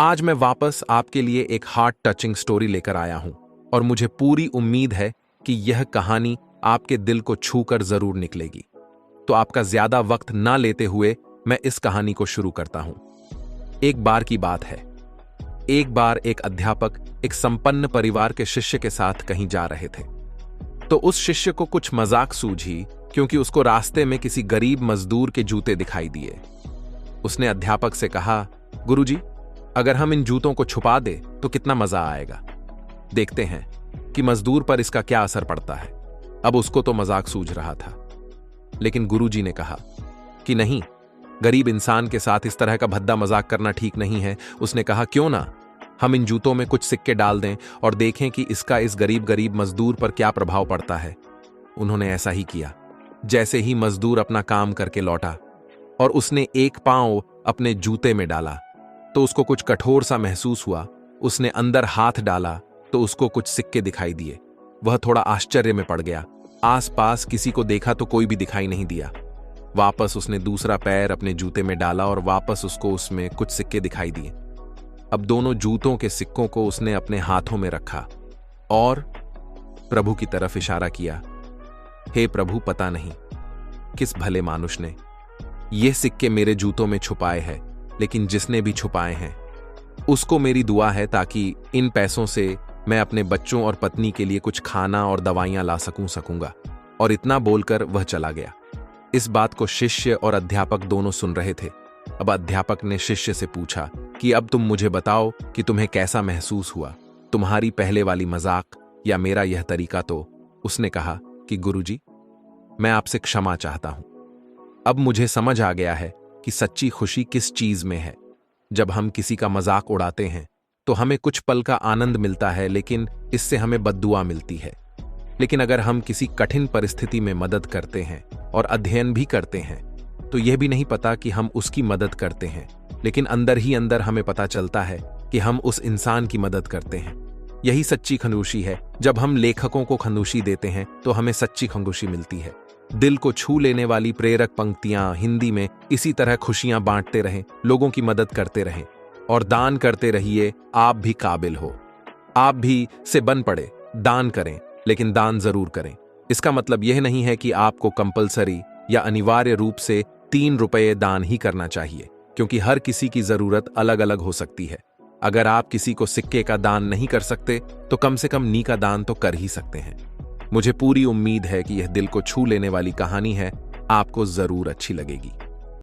आज मैं वापस आपके लिए एक हार्ट टचिंग स्टोरी लेकर आया हूं और मुझे पूरी उम्मीद है कि यह कहानी आपके दिल को छूकर जरूर निकलेगी। तो आपका ज्यादा वक्त ना लेते हुए मैं इस कहानी को शुरू करता हूं। एक बार की बात है। एक बार एक अध्यापक एक संपन्न परिवार के शिष्य के साथ कहीं जा रहे थे। तो उस शिष्य को कुछ मजाक सूझी क्योंकि उसको रास्ते में किसी गरीब मजदूर के जूते दिखाई दिए। उसने अध्यापक से कहा, गुरुजी, अगर हम इन जूतों को छुपा दे तो कितना मजा आएगा। देखते हैं कि मजदूर पर इसका क्या असर पड़ता है। अब उसको तो मजाक सूझ रहा था, लेकिन गुरुजी ने कहा कि नहीं, गरीब इंसान के साथ इस तरह का भद्दा मजाक करना ठीक नहीं है। उसने कहा, क्यों ना हम इन जूतों में कुछ सिक्के डाल दें और देखें कि इसका इस गरीब मजदूर पर क्या प्रभाव पड़ता है। उन्होंने ऐसा ही किया। जैसे ही मजदूर अपना काम करके लौटा और उसने एक पांव अपने जूते में डाला तो उसको कुछ कठोर सा महसूस हुआ। उसने अंदर हाथ डाला तो उसको कुछ सिक्के दिखाई दिए। वह थोड़ा आश्चर्य में पड़ गया। आसपास किसी को देखा तो कोई भी दिखाई नहीं दिया। वापस उसने दूसरा पैर अपने जूते में डाला और वापस उसको उसमें कुछ सिक्के दिखाई दिए। अब दोनों जूतों के सिक्कों को उसने अपने हाथों में रखा और प्रभु की तरफ इशारा किया। हे प्रभु, पता नहीं किस भले मानुष ने ये सिक्के मेरे जूतों में छुपाए हैं, लेकिन जिसने भी छुपाए हैं उसको मेरी दुआ है ताकि इन पैसों से मैं अपने बच्चों और पत्नी के लिए कुछ खाना और दवाइयां ला सकूंगा। और इतना बोलकर वह चला गया। इस बात को शिष्य और अध्यापक दोनों सुन रहे थे। अब अध्यापक ने शिष्य से पूछा कि अब तुम मुझे बताओ कि तुम्हें कैसा महसूस हुआ, तुम्हारी पहले वाली मजाक या मेरा यह तरीका। तो उसने कहा कि गुरुजी, मैं आपसे क्षमा चाहता हूं। अब मुझे समझ आ गया है कि सच्ची खुशी किस चीज में है। जब हम किसी का मजाक उड़ाते हैं तो हमें कुछ पल का आनंद मिलता है, लेकिन इससे हमें बद्दुआ मिलती है। लेकिन अगर हम किसी कठिन परिस्थिति में मदद करते हैं और अध्ययन भी करते हैं तो यह भी नहीं पता कि हम उसकी मदद करते हैं, लेकिन अंदर ही अंदर हमें पता चलता है कि हम उस इंसान की मदद करते हैं। यही सच्ची खंदूशी है। जब हम लेखकों को खंदूशी देते हैं तो हमें सच्ची खंदूशी मिलती है। दिल को छू लेने वाली प्रेरक पंक्तियां हिंदी में इसी तरह खुशियां बांटते रहें, लोगों की मदद करते रहें और दान करते रहिए। आप भी काबिल हो, आप भी से बन पड़े। दान करें, लेकिन दान जरूर करें। इसका मतलब यह नहीं है कि आपको कंपलसरी या अनिवार्य रूप से 3 रुपये दान ही करना चाहिए, क्योंकि हर किसी की जरूरत अलग अलग हो सकती है। अगर आप किसी को सिक्के का दान नहीं कर सकते तो कम से कम नी का दान तो कर ही सकते हैं। मुझे पूरी उम्मीद है कि यह दिल को छू लेने वाली कहानी है, आपको जरूर अच्छी लगेगी।